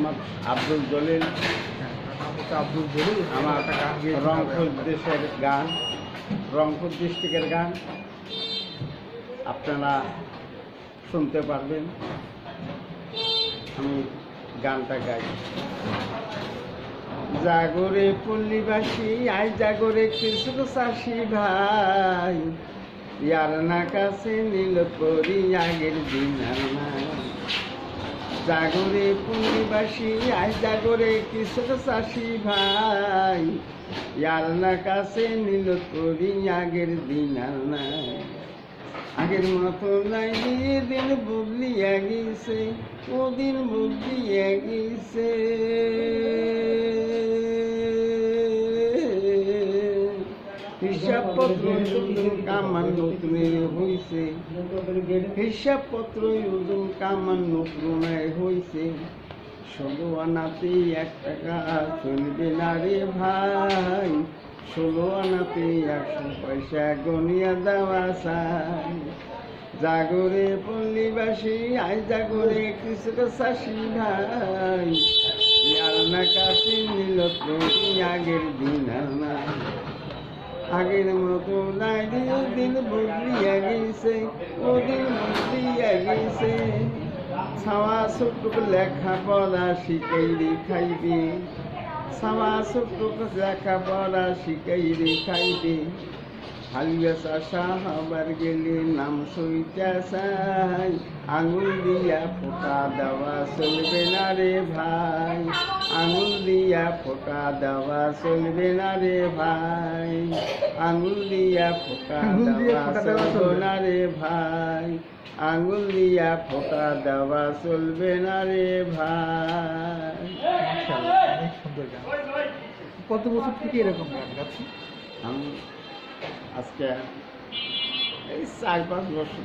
মোহাম্মদ আব্দুল জলিল। আব্দুল জলিল আমার রংপুর দেশের গান, রংপুর ডিস্ট্রিক্টের গান আপনারা শুনতে পারবেন। আমি গানটা গাই। জাগরে পল্লীবাসী, আয় জাগরে কৃষ্ণ চাষি ভাই, ইয়ার না কাছে নীল করি আগের দিন আর নাই। জাগরে পল্লীবাসী, আয় জাগরে কৃষ্ণ চাষি ভাই, ইয়ার না কাছে নীল করি আগের দিন আর নাই। আগের মতো নাই, দিন বদলিয়া গেছে, ও দিন বদলিয়া গেছে। হিসাবপত্র ওজন কামান নতুন হয়েছে, হিসাবপত্র ওজন কামান নতুন হয়েছে। 16 আনাতে 1 টাকা চলবে না রে ভাই, 16 আনাতে 100 পয়সা গনিয়া দেওয়া চাই। জাগরে পল্লীবাসী, আয় জাগরে কৃষক চাষি ভাই, ইয়ার না কাছে নীল করি আগের দিন আর নাই। আগের মতো নাই, দিন বদলিয়া গেছে, ও দিন বদলিয়া গেছে। ছাওয়া ছোট্টুক লেখাপড়া শিখাইলে খাইবে, ছাওয়া ছোট্টুক লেখাপড়া শিখাইলে খাইবে। হালিয়া চাষা হবার গেলে নাম সইটা চাই, আঙুল দিয়া ফোঁটা দেওয়া চলবে না রে ভাই, আঙুল দিয়া ফোঁটা দেওয়া চলবে না রে ভাই, আঙুল দিয়া ফোঁটা দেওয়া চলবে না রে ভাই, আঙুল দিয়া ফোঁটা দেওয়া চলবে না রে ভাই। অনেক সুন্দর গান। কত বছর থেকে এরকম গান গাচ্ছি? আমি আজকে এই 4-5 বছর